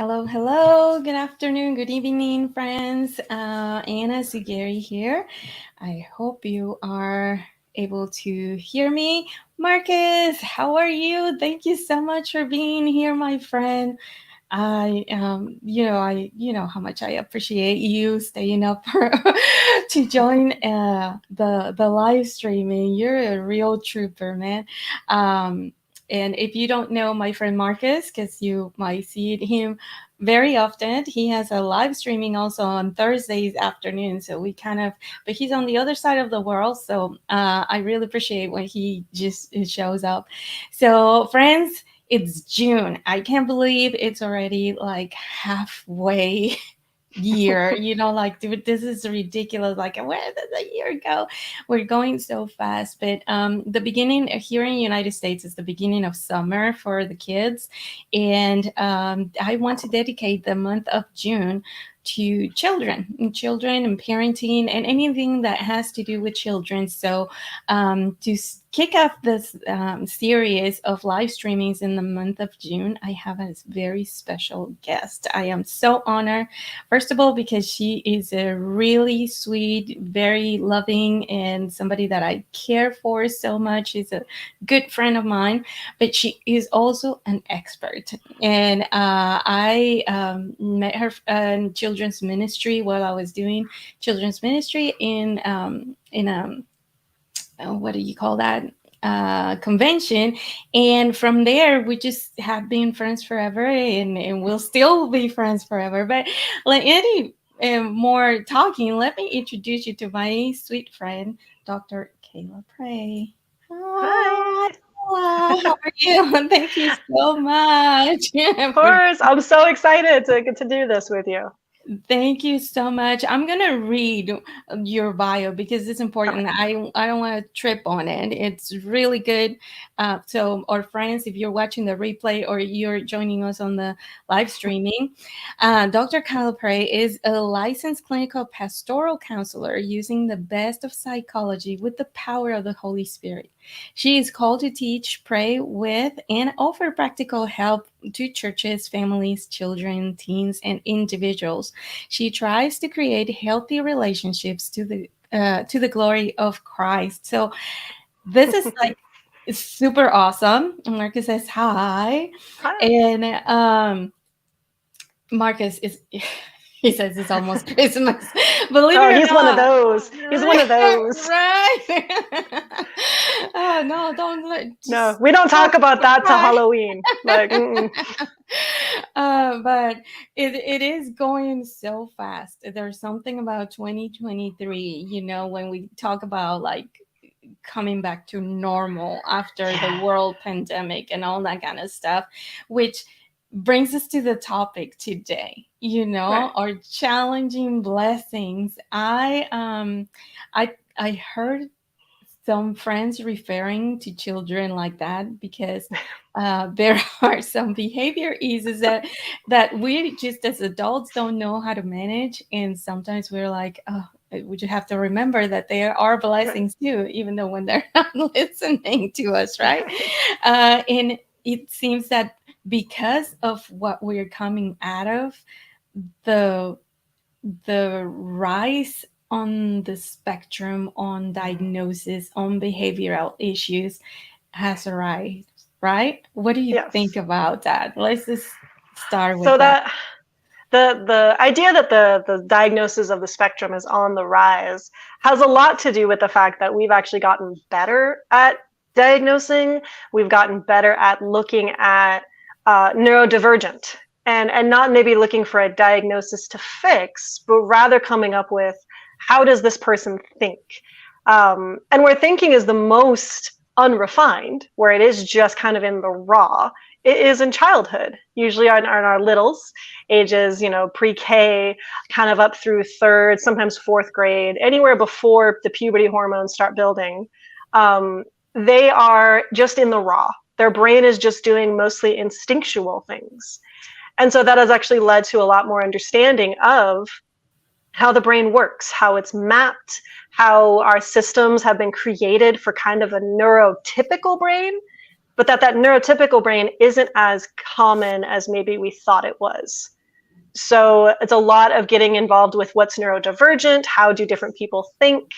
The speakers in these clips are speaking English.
Hello, hello. Good afternoon, good evening, friends. Anna Zugeri here. I hope you are able to hear me. Marcus, how are you? Thank you so much for being here, my friend. You know how much I appreciate you staying up to join the live streaming. You're a real trooper, man. Um, and if you don't know my friend Marcus, because you might see him very often, he has a live streaming also on Thursdays afternoon. So we kind of, but he's on the other side of the world. So I really appreciate when he just shows up. So, friends, it's June. I can't believe it's already like halfway year. Like, dude, this is ridiculous. Like, where did the year go? We're going so fast. But the beginning here in the United States is the beginning of summer for the kids. And I want to dedicate the month of June to children and parenting and anything that has to do with children. So kick off this series of live streamings in the month of June, I have a very special guest. I am so honored, first of all, because she is a really sweet, very loving, and somebody that I care for so much. She's a good friend of mine, but she is also an expert. And I met her in children's ministry while I was doing children's ministry in what do you call that, convention. And from there we just have been friends forever, and we'll still be friends forever. But like any more talking, let me introduce you to my sweet friend, Dr. Kayla Pray. Hi. Hi. Hello, how are you? Thank you so much Of for. course, I'm so excited to get to do this with you. Thank you so much. I'm gonna read your bio because it's important. Okay. I don't want to trip on it. It's really good. So, our friends, if you're watching the replay or you're joining us on the live streaming, Dr. Kayla Pray is a licensed clinical pastoral counselor using the best of psychology with the power of the Holy Spirit. She is called to teach, pray with, and offer practical help to churches, families, children, teens, and individuals. She tries to create healthy relationships to the glory of Christ. So this is like super awesome. Marcus says hi, Hi. and Marcus is. He says it's almost Christmas. Believe Oh, it or he's one of not. those. He's one of those. Right. Oh no, don't No, just we don't don't talk about that till cry. Halloween. Like, But it is going so fast. There's something about 2023, when we talk about like coming back to normal after the yeah, world pandemic and all that kind of stuff, which brings us to the topic today, right. our challenging blessings. I heard some friends referring to children like that because there are some behavior issues that we just as adults don't know how to manage, and sometimes we're like, oh, we just have to remember that there are Right. blessings too, even though when they're not listening to us, right? Right. And it seems that because of what we're coming out of, the the rise on the spectrum on diagnosis on behavioral issues has arisen, right? What do you think Yes. about that? Let's just start with So that. that the idea that the diagnosis of the spectrum is on the rise has a lot to do with the fact that we've actually gotten better at diagnosing. We've gotten better at looking at neurodivergent and not maybe looking for a diagnosis to fix, but rather coming up with how does this person think? And where thinking is the most unrefined, where it is just kind of in the raw, it is in childhood, usually in our littles, ages, pre-K, kind of up through third, sometimes fourth grade, anywhere before the puberty hormones start building. They are just in the raw. Their brain is just doing mostly instinctual things. And so that has actually led to a lot more understanding of how the brain works, how it's mapped, how our systems have been created for kind of a neurotypical brain, but that neurotypical brain isn't as common as maybe we thought it was. So it's a lot of getting involved with what's neurodivergent, how do different people think,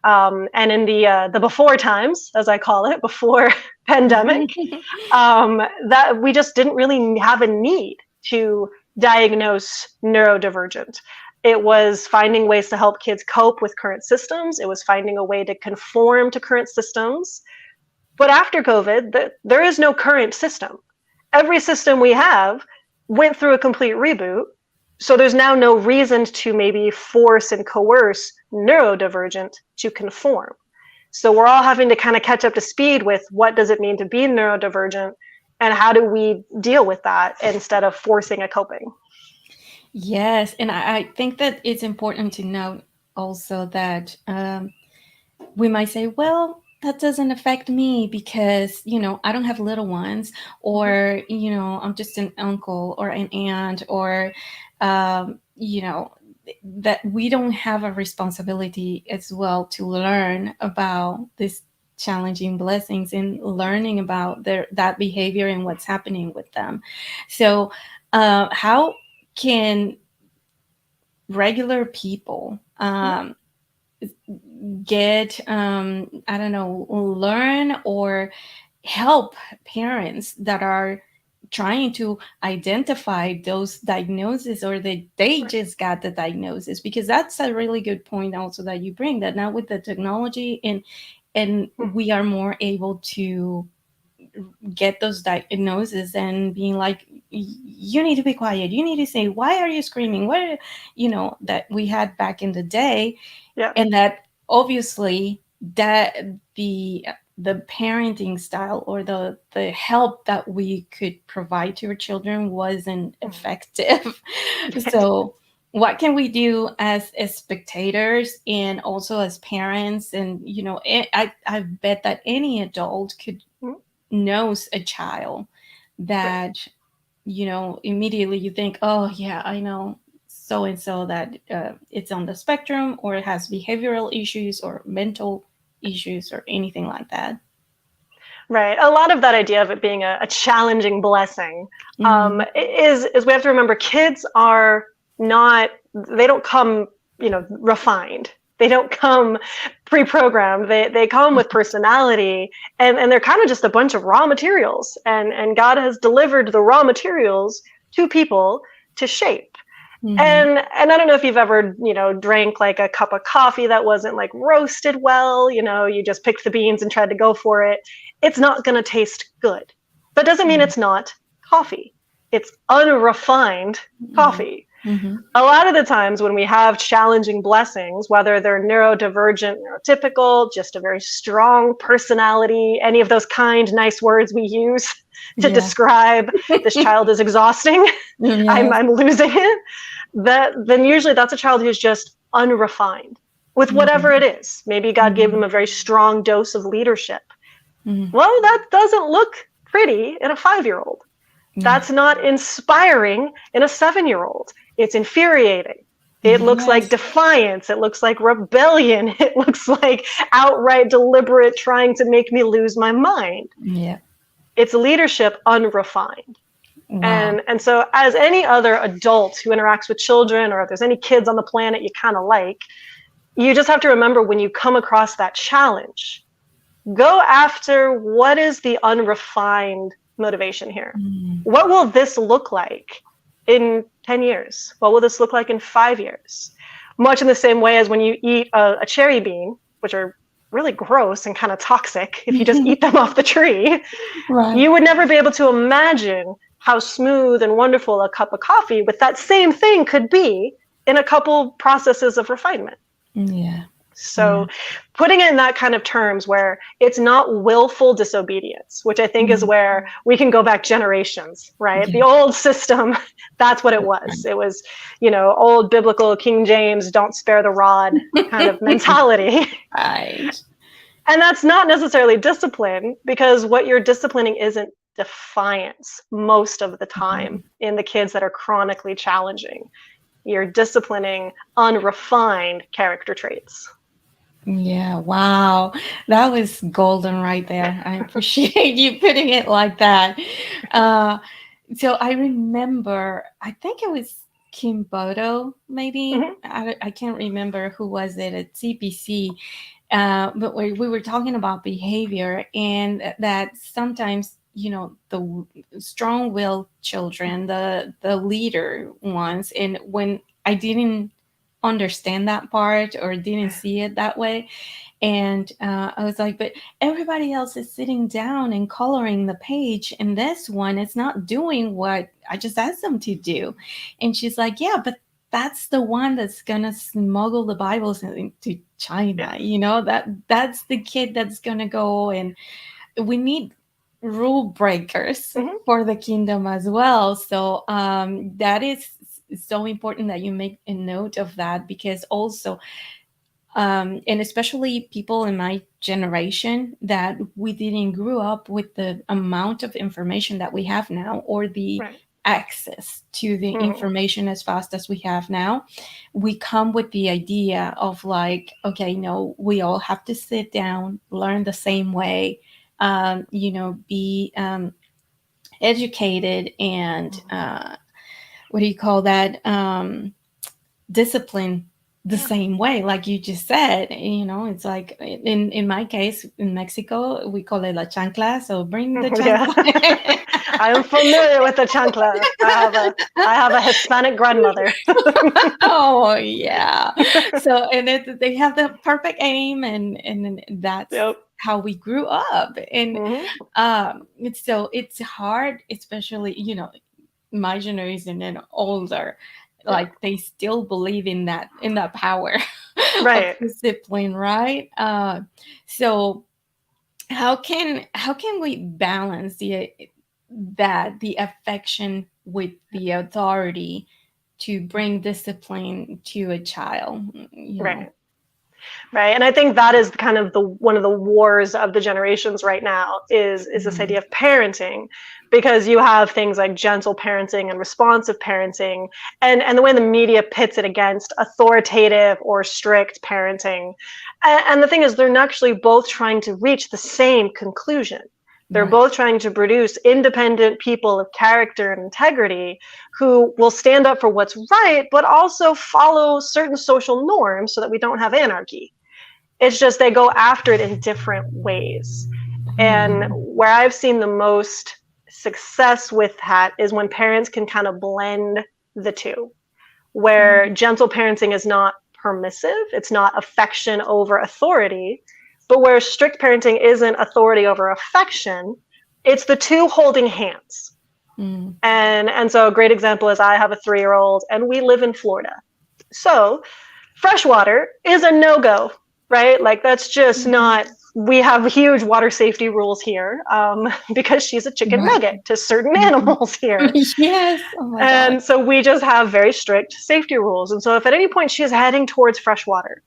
and in the before times, as I call it, before pandemic, that we just didn't really have a need to diagnose neurodivergent. It was finding ways to help kids cope with current systems. It was finding a way to conform to current systems. But after COVID, there is no current system. Every system we have went through a complete reboot. So there's now no reason to maybe force and coerce neurodivergent to conform. So we're all having to kind of catch up to speed with what does it mean to be neurodivergent and how do we deal with that instead of forcing a coping. Yes, and I think that it's important to note also that we might say, well, that doesn't affect me because, I don't have little ones, or, I'm just an uncle or an aunt, or, that we don't have a responsibility as well to learn about this challenging blessings and learning about that behavior and what's happening with them. So how can regular people get I don't know, learn or help parents that are trying to identify those diagnoses, or that they just got the diagnosis? Because that's a really good point also that you bring, that now with the technology and we are more able to get those diagnoses and being like, you need to be quiet, you need to say, why are you screaming, what, that we had back in the day. Yeah. And that obviously that the parenting style or the help that we could provide to our children wasn't effective. So what can we do as spectators and also as parents? And I bet that any adult could knows a child that immediately you think, oh yeah, I know so and so that it's on the spectrum, or it has behavioral issues or mental issues or anything like that. Right. A lot of that idea of it being a challenging blessing is we have to remember kids are not, they don't come, refined. They don't come pre-programmed. They come with personality, and they're kind of just a bunch of raw materials. And God has delivered the raw materials to people to shape. And I don't know if you've ever, drank like a cup of coffee that wasn't like roasted well, you just picked the beans and tried to go for it. It's not going to taste good. But doesn't mean it's not coffee. It's unrefined coffee. A lot of the times when we have challenging blessings, whether they're neurodivergent, neurotypical, just a very strong personality, any of those kind, nice words we use to describe this child is exhausting, I'm losing it, then usually that's a child who's just unrefined with whatever it is. Maybe God gave them a very strong dose of leadership. Well, that doesn't look pretty in a 5-year-old. That's not inspiring in a 7-year-old. It's infuriating. It looks like defiance. It looks like rebellion. It looks like outright deliberate trying to make me lose my mind. Yeah. It's leadership unrefined. Wow. And so as any other adult who interacts with children, or if there's any kids on the planet you kind of like, you just have to remember when you come across that challenge, go after what is the unrefined motivation here. What will this look like in 10 years? What will this look like in 5 years? Much in the same way as when you eat a cherry bean, which are really gross and kind of toxic if you just eat them off the tree, you would never be able to imagine how smooth and wonderful a cup of coffee with that same thing could be in a couple processes of refinement. So putting it in that kind of terms where it's not willful disobedience, which I think is where we can go back generations, right? The old system, that's what it was. It was, old biblical King James, don't spare the rod kind of mentality. And that's not necessarily discipline, because what you're disciplining isn't defiance most of the time in the kids that are chronically challenging. You're disciplining unrefined character traits. Yeah, wow. That was golden right there. I appreciate you putting it like that. So I remember, I think it was Kimbodo, maybe. Hmm. I can't remember who was it at CPC, but we were talking about behavior and that sometimes, the strong-willed children, the leader ones, and when I didn't understand that part or didn't see it that way, and I was like, but everybody else is sitting down and coloring the page, and this one is not doing what I just asked them to do. And she's like, yeah, but that's the one that's gonna smuggle the Bibles into Yeah. China. That's the kid that's gonna go, and we need rule breakers Hmm. for the kingdom as well. So that is so important that you make a note of that, because also and especially people in my generation that we didn't grow up with the amount of information that we have now, or the Right. access to the Hmm. information as fast as we have now. We come with the idea of like, okay, no, we all have to sit down, learn the same way, be educated, and what do you call that, discipline the Yeah. same way, like you just said. It's like in my case in Mexico, we call it la chancla, so bring the Yeah. chancla. I am familiar with the chancla. I have a Hispanic grandmother. Oh yeah. So and they have the perfect aim, and that's Yep. how we grew up. And Hmm. it's hard, especially my generation and older, Yeah. like they still believe in that power of Right. discipline, right? So how can we balance the affection with the authority to bring discipline to a child, Right. Right. And I think that is kind of the one of the wars of the generations right now is this idea Mhm. of parenting, because you have things like gentle parenting and responsive parenting, and the way the media pits it against authoritative or strict parenting. And the thing is, they're actually both trying to reach the same conclusion. They're Right. both trying to produce independent people of character and integrity who will stand up for what's right, but also follow certain social norms so that we don't have anarchy. It's just they go after it in different ways. And Mhm. where I've seen the most success with that is when parents can kind of blend the two, where gentle parenting is not permissive, it's not affection over authority, but where strict parenting isn't authority over affection, it's the two holding hands. Mhm. And so a great example is I have a 3-year old and we live in Florida. So freshwater is a no-go, right? Like that's just Mhm. not. We have huge water safety rules here, because she's a chicken Right. nugget to certain Mhm. animals here. Yes. Oh my God. And so we just have very strict safety rules. And so if at any point she's heading towards freshwater,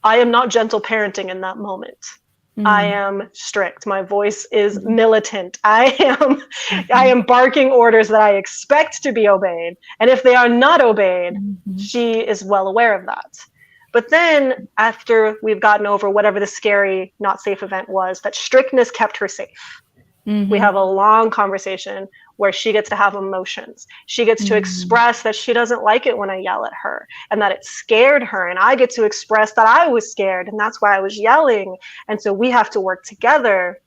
I am not gentle parenting in that moment. I Mm. am strict. My voice is Mhm. militant. I am I Mhm. am barking orders that I expect to be obeyed. And if they are not obeyed, Mhm. she is well aware of that. But then after we've gotten over whatever the scary not safe event was, that strictness kept her safe. We Mhm. have a long conversation where she gets to have emotions. She gets to Mhm. express that she doesn't like it when I yell at her and that it scared her. And I get to express that I was scared and that's why I was yelling. And so we have to work together.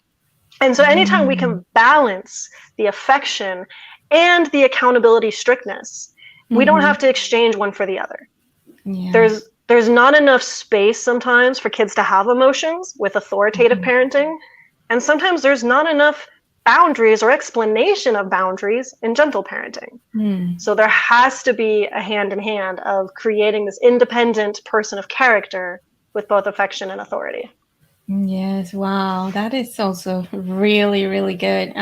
And so anytime we Mhm. can balance the affection and the accountability strictness, we don't have Mhm. to exchange one for the other. Yeah. There's not enough space sometimes for kids to have emotions with authoritative Mhm. parenting, and sometimes there's not enough boundaries or explanation of boundaries in gentle parenting. Mm. So there has to be a hand in hand of creating this independent person of character with both affection and authority. Yes, wow, that is also really, really good.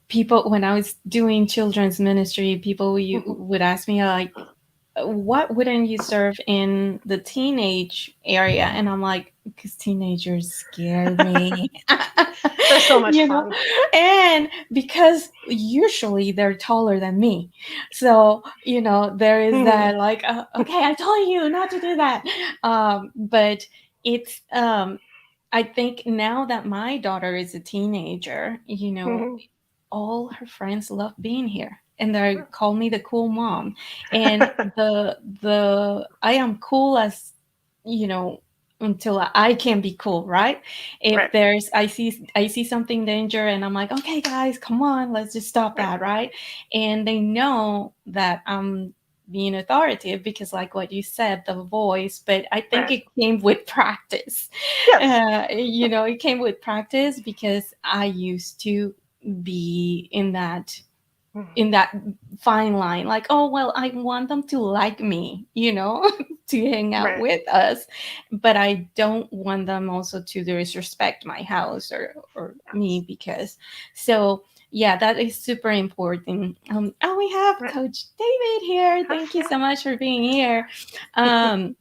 People, when I was doing children's ministry, people would ask me like, what wouldn't you serve in the teenage area? And I'm like, because teenagers scare me. They're so much you know, fun. and because usually they're taller than me. So, there is that like, okay, I told you not to do that. But it's, I think now that my daughter is a teenager, all her friends love being here. and they call me the cool mom. And the I am cool as, you know, until I can be cool, right? If Right. there's I see something danger, and I'm like, okay guys, come on, let's just stop Right. that, right? And they know that I'm being authoritative because, like what you said, the voice. But I think Right. it came with practice. Yes. You know, it came with practice because I used to be in that fine line, like, oh well, I want them to like me, you know, to hang out Right. with us, but I don't want them also to disrespect my house or me, Yes. because so yeah, that is super important. Oh, we have Right. Coach David here, thank you so much for being here. um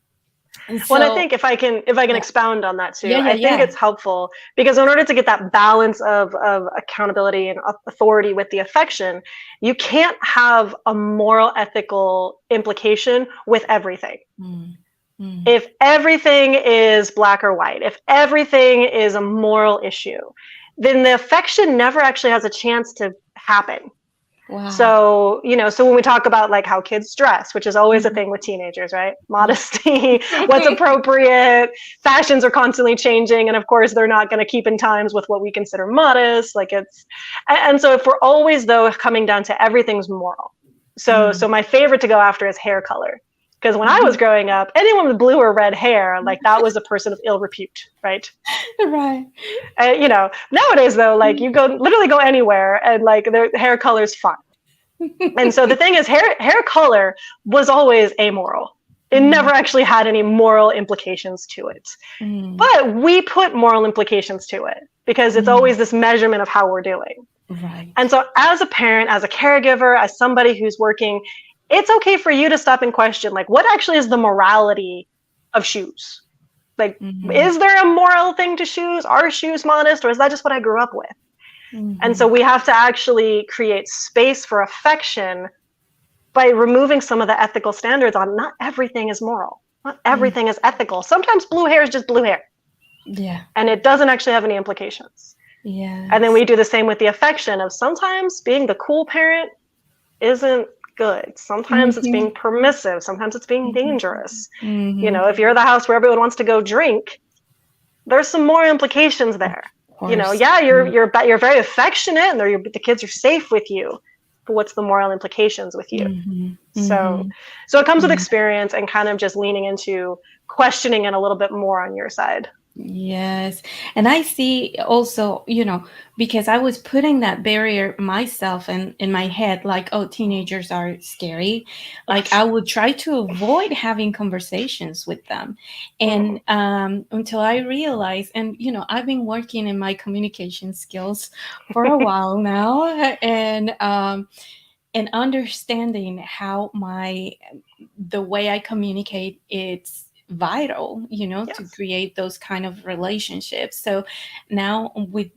and Well, and I so think if I can yeah, expound on that yeah, too, yeah, I think yeah. it's helpful because in order to get that balance of accountability and authority with the affection, you can't have a moral ethical implication with everything. Mm, mm, If everything is black or white, if everything is a moral issue, then the affection never actually has a chance to happen. wow. So when we talk about like how kids dress, which is always a Mhm. thing with teenagers, right? Yeah. Modesty, what's appropriate, fashions are constantly changing. And of course, they're not going to keep in times with what we consider modest. And so if we're always, though, coming down to everything's moral. So Mm, my favorite to go after is hair color. Because when I was mhm. growing up, anyone with blue or red hair, like that was a person of ill repute, right? Right. Nowadays though, like you go literally go anywhere and like their hair color's fine. And so the thing is, hair color was always amoral. It never Mm, actually had any moral implications to it. mm, But we put moral implications to it because it's mm. always this measurement of how we're doing. And Right. so, as a parent, as a caregiver, as somebody who's working, it's okay for you to stop and question, like, what actually is the morality of shoes? Like, Mhm, is there a moral thing to shoes? Are shoes modest, or is that just what I grew up with? And so, mhm, we have to actually create space for affection by removing some of the ethical standards on not everything is moral, not mm. everything is ethical. Sometimes blue hair is just blue hair Yeah. and it doesn't actually have any implications. And then Yes. we do the same with the affection of sometimes being the cool parent isn't good. Sometimes it's being Mhm, permissive, sometimes it's being mhm, dangerous. mhm. If you're the house where everyone wants to go drink, there's some more implications Of there. course. Yeah, you're Mm, you're you're very affectionate and the kids are safe with you, but what's the moral implications with you? mhm, So, mhm. so it comes with Yeah. experience and kind of just leaning into questioning it a little bit more on your side. Yes. And I see also, you know, because I was putting that barrier myself in my head, like, oh, teenagers are scary. Like, Yes. I would try to avoid having conversations with them. Mhm. And until I realized, and, you know, I've been working in my communication skills for a while now. And understanding how the way I communicate, it's vital, you know, to Yes. create those kind of relationships. So now with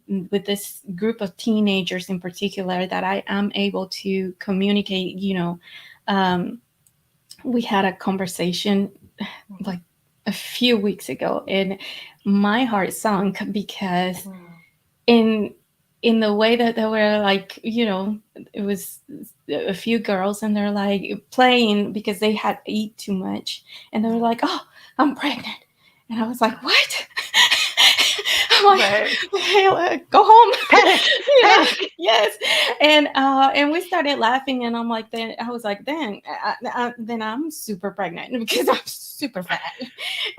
this group of teenagers in particular, that I am able to communicate, you know, um, we had a conversation Mhm. like a few weeks ago, and my heart sunk because Mhm. in in the way that they were, like, you know, it was a few girls, and they're like playing because they had eat too much, and they were like, oh, I'm pregnant. And I was like, what? I'm like, Right. hey, go home. Panic. You know. Panic. Yes. And we started laughing, and I'm like, then I was like, then I'm super pregnant because I'm super fat.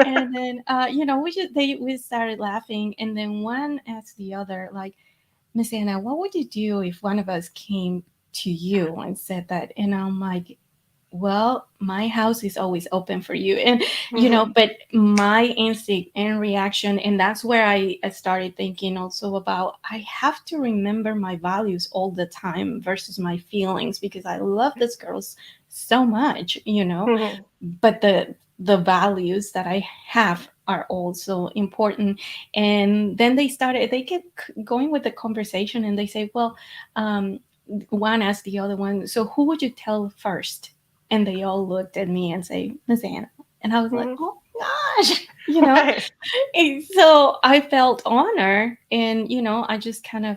And then you know, we started laughing, and then one asked the other, like, Miss Anna, what would you do if one of us came to you and said that? And I'm like, well, my house is always open for you. And, you know, Mhm. but my instinct and reaction, and that's where I started thinking also about, I have to remember my values all the time versus my feelings, because I love this girl so much, you know, Mhm. but the values that I have are also important. And then they kept going with the conversation, and they say, well, um, one asked the other one, so who would you tell first? And they all looked at me and say, Miss Anna. And I was like, Mhm. oh gosh, you know. Right. And so I felt honor, and, you know, I just kind of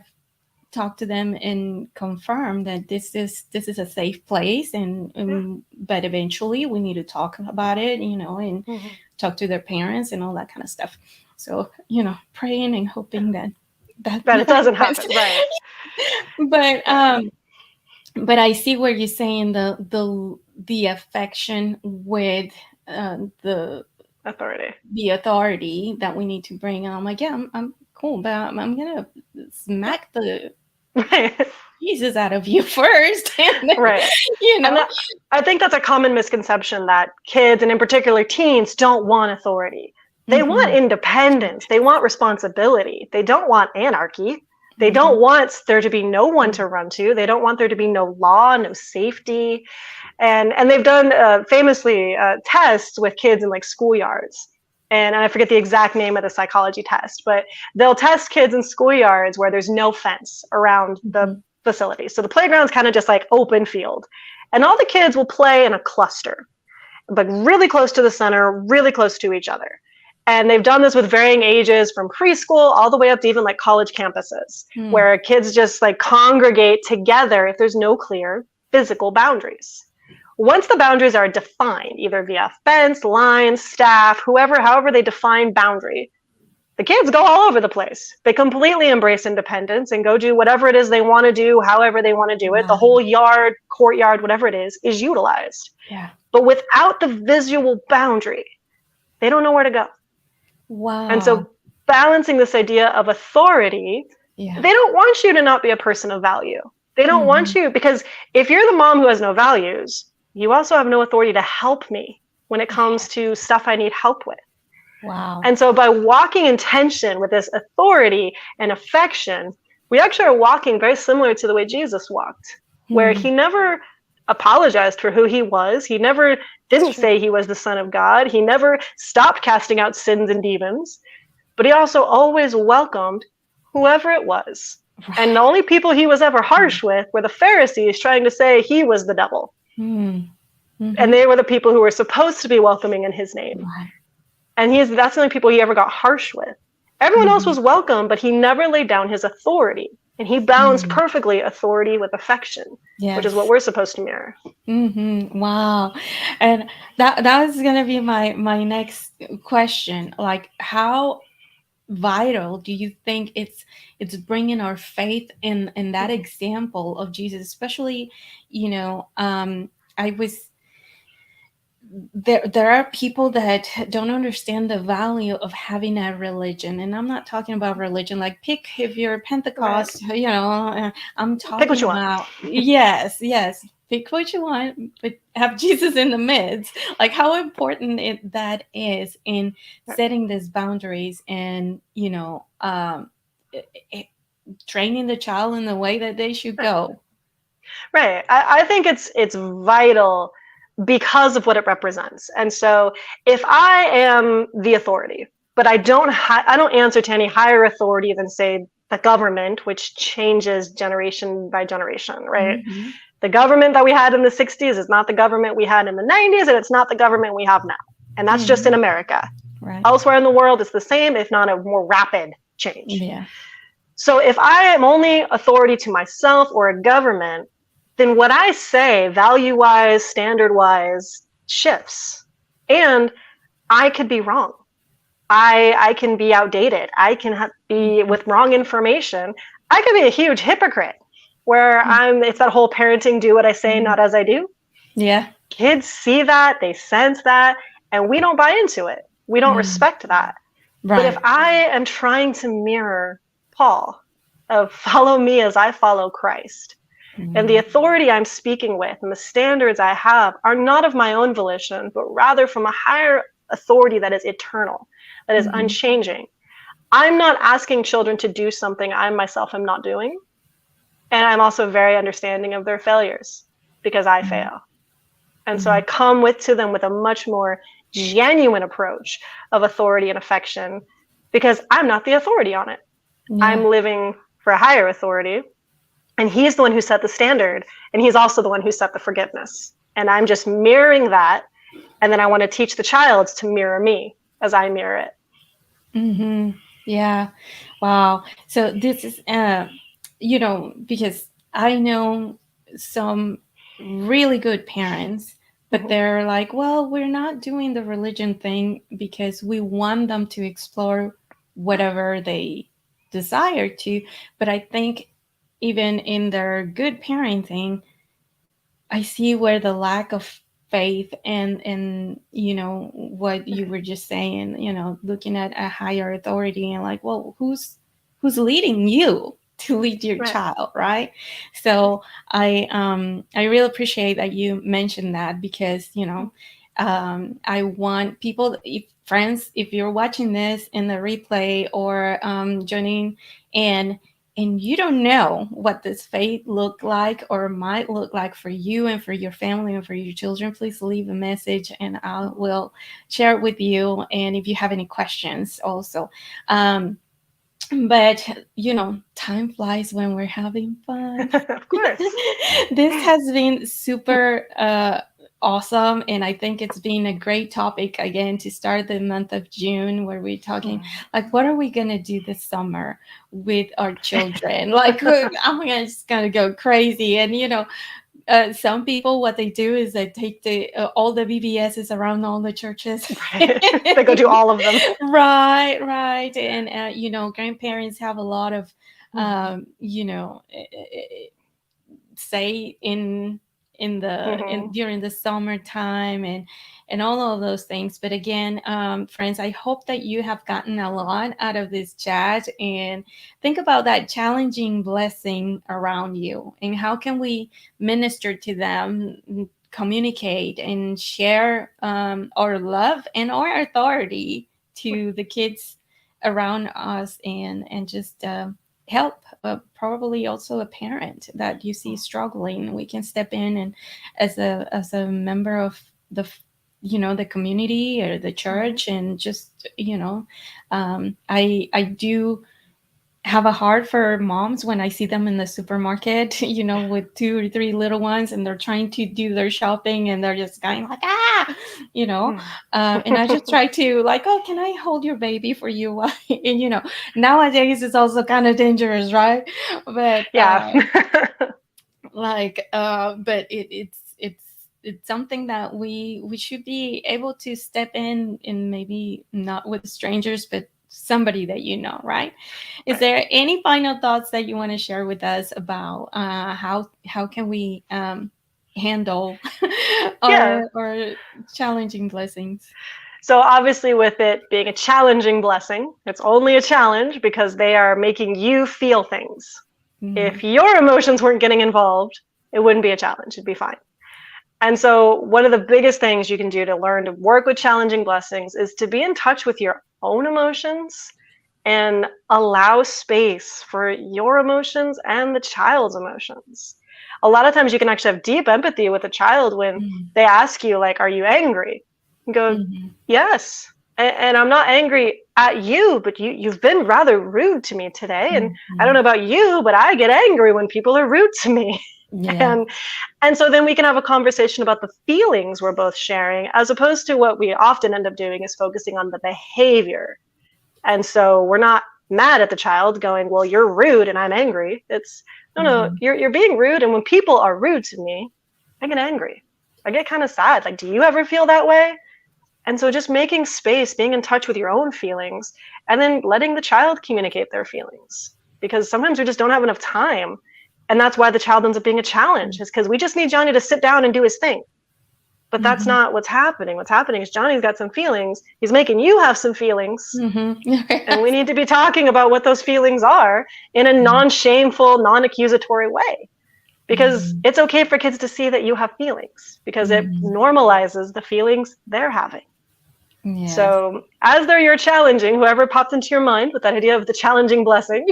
talk to them and confirm that this is a safe place, Yeah. but eventually we need to talk about it, and Mhm. talk to their parents and all that kind of stuff. So, praying and hoping that But it doesn't happens. happen, right? but Right. um but I see where you're saying the affection with the Authority. authority that we need to bring. And I'm like, yeah, I'm cool, but I'm gonna Yeah. smack the Right. Jesus out of you first, and then, Right. you And know, I think that's a common misconception that kids, and in particular teens, don't want authority. They want hmm independence. They want responsibility. They don't want anarchy. They hmm don't want there to be no one to run to. They don't want there to be no law, no safety. And they've done famously tests with kids in like schoolyards. And I forget the exact name of the psychology test, but they'll test kids in schoolyards where there's no fence around the hmm facility. So the playground's kind of just like open field. And all the kids will play in a cluster, but really close to the center, really close to each other. And they've done this with varying ages from preschool all the way up to even like college campuses, hmm where kids just like congregate together if there's no clear physical boundaries. Once the boundaries are defined, either via fence, line, staff, however they define boundary, the kids go all over the place. They completely embrace independence and go do whatever it is they want to do, however they want to do it. The Wow. whole yard, courtyard, whatever it is utilized. Yeah. But without the visual boundary, they don't know where to go. And Wow. so, balancing this idea of authority, Yeah. they don't want you to not be a person of value. They don't hmm want you, because if you're the mom who has no values, you also have no authority to help me when it Yeah. comes to stuff I need help with. Wow. And so, by walking in tension with this authority and affection, we actually are walking very similar to the way Jesus walked, where Hmm. he never apologized for who he was. He never It's didn't true. say he was the Son of God. He never stopped casting out sins and demons, but he also always welcomed whoever it was. And the Right. only people he was ever harsh with were the Pharisees trying to say he was the devil. Mm-hmm. And Mm-hmm. they were the people who were supposed to be welcoming in his name. Right. And that's the only people he ever got harsh with. Everyone else hmm was welcome, but he never laid down his authority. And he balanced hmm perfectly authority with affection, which is what Yes. we're supposed to mirror. Wow. And that was gonna be my next question. Like, how vital do you think it's bringing our faith in that example of Jesus, especially, I was there are people that don't understand the value of having a religion, and I'm not talking about religion like pick if you're Right. Pentecost, I'm Pick what talking you want. about, yes, pick what you want, but have Jesus in the midst. Like, how important that is in setting these boundaries, and i- i- training the child in the way that they should go. Right. I think it's vital because of what it represents. And so if I am the authority, but I don't answer to any higher authority than, say, the government, which changes generation by generation, right? hmm The government that we had in the 60s is not the government we had in the 90s, and it's not the government we have now. And that's just in hmm America. right. Elsewhere in the world, it's the same, if not a more rapid change. Yeah. So if I am only authority to myself or a government, then what I say, value wise, standard wise, shifts. And I could be wrong. I can be outdated. I can be hmm with wrong information. I could be a huge hypocrite where it's that whole parenting, do what I say, hmm not as I do. yeah. Kids see that, they sense that, and we don't buy into it. We don't Mm, respect that. But if right. I am trying to mirror Paul of follow me as I follow Christ, and the Mm, authority I'm speaking with and the standards I have are not of my own volition, but rather from a higher authority that is eternal, that is mhm, unchanging. I'm not asking children to do something I myself am not doing. And I'm also very understanding of their failures because I mhm, fail. And so I mhm. come to them with a much more genuine approach of authority and affection because I'm not the authority on it. I'm Yeah. living for a higher authority, and he's the one who set the standard, and he's also the one who set the forgiveness. And I'm just mirroring that. And then I want to teach the child to mirror me as I mirror it. Yeah. Wow. So this is because I know some really good parents, but Mhm. they're like, well, we're not doing the religion thing because we want them to explore whatever they desire to. But I think even in their good parenting, I see where the lack of faith and what you were just saying, looking at a higher authority and like, well, who's leading you to lead your Right. child, right? So I really appreciate that you mentioned that because I want people, if friends, if you're watching this in the replay or joining and you don't know what this fate look like or might look like for you and for your family and for your children, please leave a message and I will share it with you. And if you have any questions also. But time flies when we're having fun. Of course. This has been super awesome, and I think it's been a great topic again to start the month of June, where we're talking like, what are we gonna do this summer with our children? Like, I'm just gonna go crazy, and some people, what they do is they take all the BBSs around all the churches. Right. They go do all of them. Right, and grandparents have a lot of Mhm. say in Mhm. during the summertime and all of those things. But again, friends, I hope that you have gotten a lot out of this chat and think about that challenging blessing around you and how can we minister to them, communicate and share our love and our authority to the kids around us and just help, probably also a parent that you see struggling. We can step in and as a member of the the community or the Mhm. church and just I do have a heart for moms when I see them in the supermarket, with two or three little ones and they're trying to do their shopping and they're just going like, ah, you know. Mhm. And I just try to like, oh, can I hold your baby for you? And, nowadays it's also kind of dangerous, right? But Yeah. but it's something that we should be able to step in, maybe not with strangers but somebody that right. Is Right. there any final thoughts that you want to share with us about how can we handle Yeah. our challenging blessings? So obviously, with it being a challenging blessing, it's only a challenge because they are making you feel things. Mm-hmm. If your emotions weren't getting involved, it wouldn't be a challenge. It'd be fine. And so, one of the biggest things you can do to learn to work with challenging blessings is to be in touch with your own emotions and allow space for your emotions and the child's emotions. A lot of times, you can actually have deep empathy with a child when they ask you, like, "Are you angry?" You go, Mm-hmm. "Yes." And I'm not angry at you, but you've been rather rude to me today. And I don't Mm-hmm. know about you, but I get angry when people are rude to me. Yeah. and and so then we can have a conversation about the feelings we're both sharing, as opposed to what we often end up doing is focusing on the behavior. And so we're not mad at the child going, well, you're rude and I'm angry. It's no, no, Mm-hmm. you're being rude. And when people are rude to me, I get angry. I get kind of sad. Like, do you ever feel that way? And so just making space, being in touch with your own feelings, and then letting the child communicate their feelings. Because sometimes we just don't have enough time. And that's why the child ends up being a challenge, is because we just need Johnny to sit down and do his thing. But that's Mm-hmm. not what's happening. What's happening is Johnny's got some feelings. He's making you have some feelings. And we Mm-hmm. need to be talking about what those feelings are in a non shameful, non accusatory way. Because Mm-hmm. it's okay for kids to see that you have feelings, because it Mm-hmm. normalizes the feelings they're having. Yes. So, as though you're challenging, whoever pops into your mind with that idea of the challenging blessing,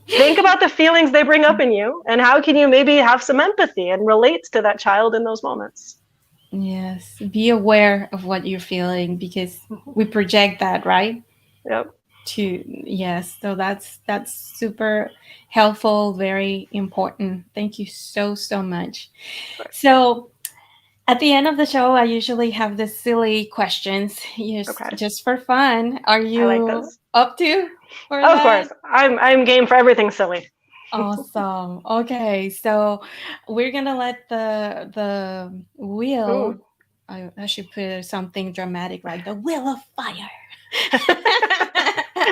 think about the feelings they bring up in you and how can you maybe have some empathy and relate to that child in those moments. Yes, be aware of what you're feeling because we project that, right? Yep. To yes, so that's super helpful, very important. Thank you so much. Of course. So at the end of the show, I usually have the silly questions, Okay. just for fun. Are I like you those. up to for Of that? course. I'm game for everything silly. Awesome. Okay, so we're gonna let the wheel. Ooh. I should put something dramatic like the wheel of fire.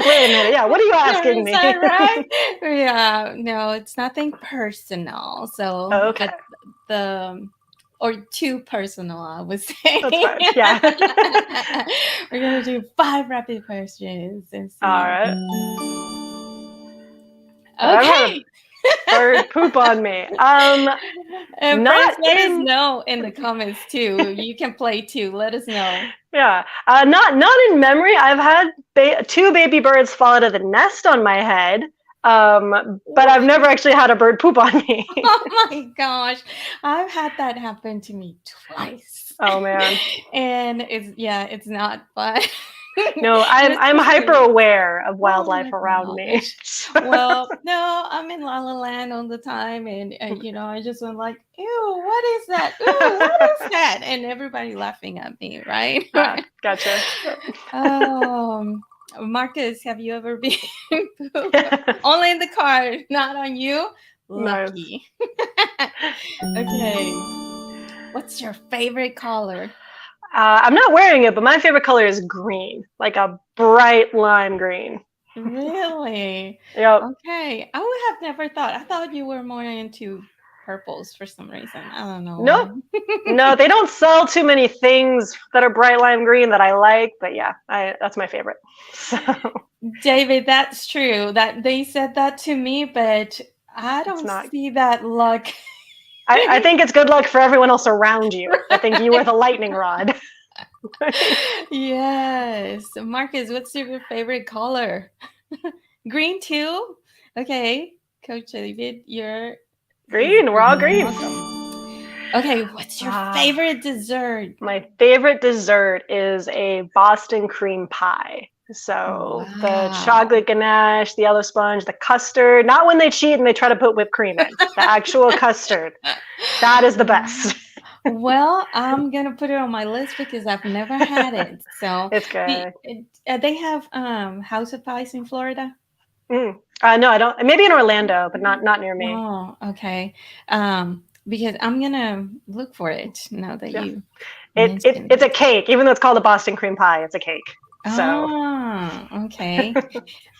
Wait a minute. Yeah, what are you asking Is that me? right? Yeah. No, it's nothing personal. So, Okay, but the or too personal, I would say. that's fine. Yeah. We're gonna do 5 rapid questions and All see. right. I've had a Okay. bird poop on me. And friends, Not let us in. know in the comments too. You can play too. Let us know. Yeah, not in memory. I've had two baby birds fall out of the nest on my head, but I've What? never actually had a bird poop on me. Oh my gosh. I've had that happen to me twice. Oh man. And it's not fun. No, And I'm hyper especially, aware of oh wildlife my around me. gosh. Well, no, I'm in La La Land all the time, and I just went like, "Ew, what is that? Ooh, what is that?" And everybody laughing at me, right? Ah, gotcha. um, Marcus, have you ever been pooped? Only in the car, not on you. Nice. Lucky. Okay. What's your favorite color? I'm not wearing it, but my favorite color is green, like a bright lime green. Really? Yep. Okay. I would have never thought. I thought you were more into purples for some reason. I don't know Nope. why. No, they don't sell too many things that are bright lime green that I like, but yeah, that's my favorite. So David, that's true. That they said that to me, but I it's don't not. see that luck. I think it's good luck for everyone else around you. I think you are the lightning rod. Yes. Marcus, what's your favorite color? Green too? Okay. Coach David, he's Green, we're all green. green. Awesome. Okay, what's your Ah, favorite dessert? my favorite dessert is a Boston cream pie. So the Wow. chocolate ganache, the yellow sponge, the custard, not when they cheat and they try to put whipped cream in, the actual custard. That is the best. Well, I'm gonna put it on my list because I've never had it. So, It's good. they have House of Pies in Florida. Mm. No, I don't. Maybe in Orlando, but not near me. Oh, okay. Because I'm gonna look for it now that Yeah. you It's mentioned a it. cake, even though it's called a Boston cream pie. It's a cake. So, Ah, okay.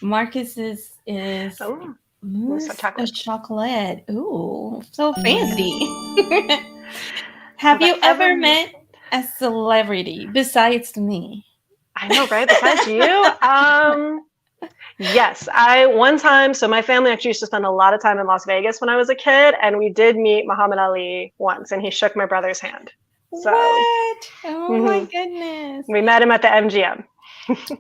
Marcus is oh, mousse mousse chocolate. of chocolate. Ooh, so Yeah. fancy. Have Have I you ever ever met? met a celebrity besides me? I know, right? Besides you, yes. I one time. So my family actually used to spend a lot of time in Las Vegas when I was a kid, and we did meet Muhammad Ali once, and he shook my brother's hand. So What? Oh my mhm. goodness. We met him at the MGM.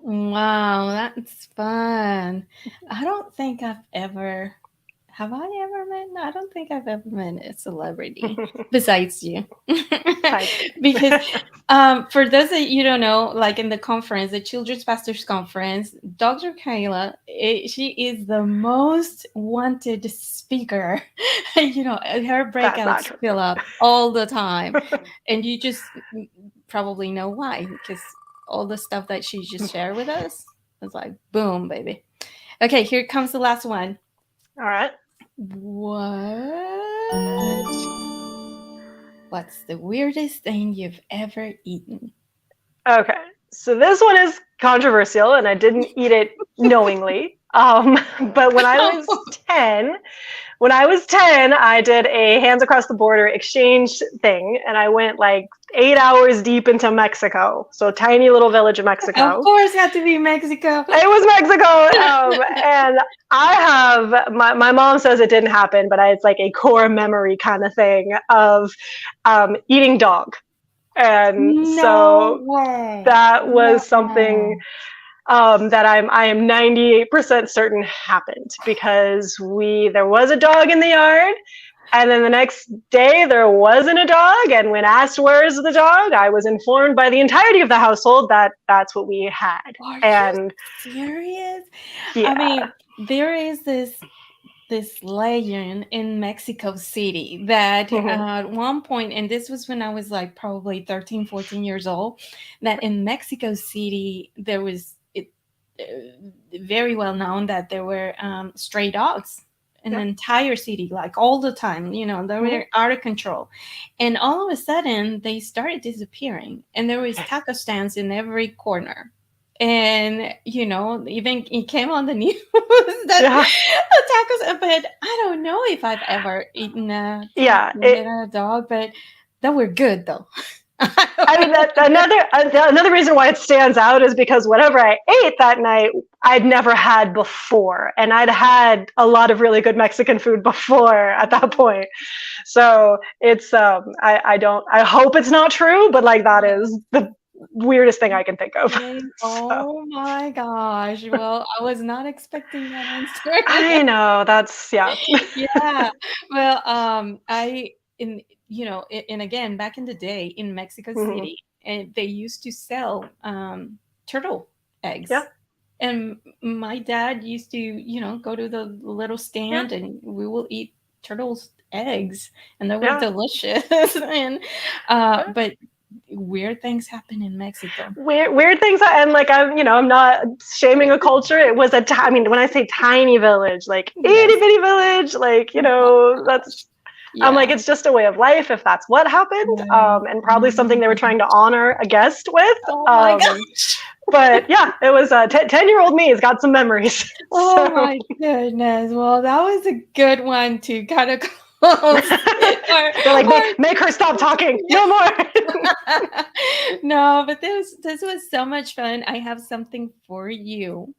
Wow, that's fun. I don't think I've ever Have I ever met? No, I don't think I've ever met a celebrity besides you. Besides Because me. for those that you don't know, like in the conference, the Children's Pastors Conference, Dr. Kayla, she is the most wanted speaker. Her That's not breakouts true. fill up all the time. And you just probably know why, because all the stuff that she just shared with us, it's like, boom, baby. Okay, here comes the last one. All right. What? What's the weirdest thing you've ever eaten? Okay. So this one is controversial, and I didn't eat it knowingly. But when I was 10, I did a hands across the border exchange thing, and I went like 8 hours deep into Mexico. So tiny little village of Of Mexico. course, it had to be Mexico. It was Mexico. And I have my mom says it didn't happen, but it's like a core memory kind of thing of eating dog. And No so way. that was something No. that I am 98% certain happened because there was a dog in the yard, and then the next day there wasn't a dog, and when asked where's the dog, I was informed by the entirety of the household that that's what we had. Are you And serious? I yeah. mean, there is this legend in Mexico City that Mhm. at one point, and this was when I was like probably 13, 14 years old, that in Mexico City, there was it very well known that there were stray dogs an Yeah. entire city, like all the time. They Hmm. were out of control. And all of a sudden, they started disappearing. And there was taco stands in every corner. And, even it came on the news that Yeah. the tacos, but I don't know if I've ever eaten a taco Yeah. with a dog, but they were good though. I I don't mean, know. that another reason why it stands out is because whatever I ate that night, I'd never had before, and I'd had a lot of really good Mexican food before at that point. So it's I hope it's not true, but like that is the weirdest thing I can think of. Okay. So Oh my gosh. Well, I was not expecting that answer. I know that's yeah. Yeah. Well, I in and again, back in the day in Mexico Hmm. City, and they used to sell turtle Yeah, eggs. And my dad used to, go to the little yeah, stand and we will eat turtles' eggs, and they were yeah. delicious. And but weird things happen in Mexico. Weird things, and like I'm not shaming a culture. It was I mean, when I say tiny village, like itty Yes. bitty village, like Oh my that's gosh. I'm like, Yeah. it's just a way of life if that's what happened, Right. and Oh probably my something they were trying to gosh. honor a guest with. Oh my Um, gosh. but yeah, it was 10-year-old me has got some memories. Oh So my goodness. Well, that was a good one to kind of close our, they're like, our make her stop talking, no more. no, but this was so much fun. I have something for you.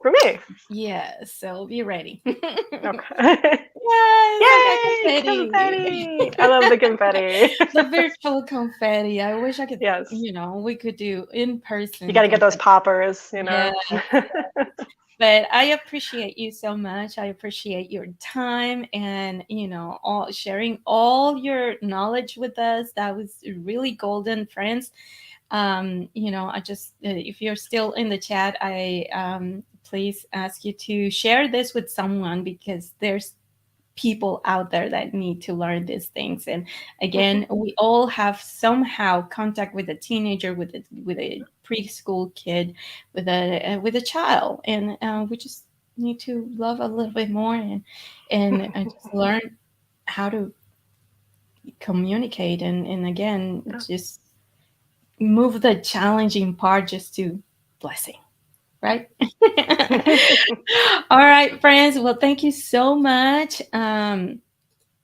For me. Yes, so be ready. Okay. Yes, I got Yay, confetti. confetti! I love the confetti. The virtual confetti. I wish I could, Yes. we could do in You person got to get those confetti. poppers, you Yeah. know. But I appreciate you so much. I appreciate your time and, all sharing all your knowledge with us. That was really golden, friends. I just, if you're still in the chat, I please ask you to share this with someone, because there's people out there that need to learn these things. And again, we all have somehow contact with a teenager, with a preschool kid, with a child, and we just need to love a little bit more, and just learn how to communicate, and again, just move the challenging part just to blessing, right? All right, friends. Well, thank you so much.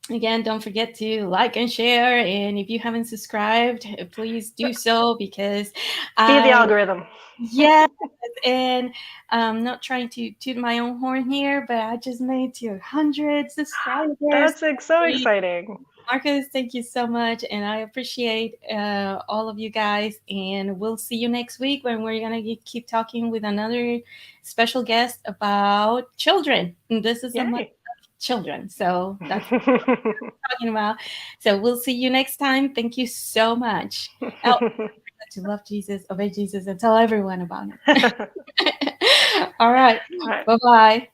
Again, don't forget to like and share. And if you haven't subscribed, please do so, because Feed the I, algorithm. yes, and I'm not trying to toot my own horn here, but I just made 200 subscribers. That's so exciting. Marcus, thank you so much. And I appreciate all of you guys. And we'll see you next week when we're going to keep talking with another special guest about children. And this is a month Yay. of children. So that's talking about. So we'll see you next time. Thank you so much. Oh, to love Jesus, obey Jesus, and tell everyone about it. All right. All right. Bye bye.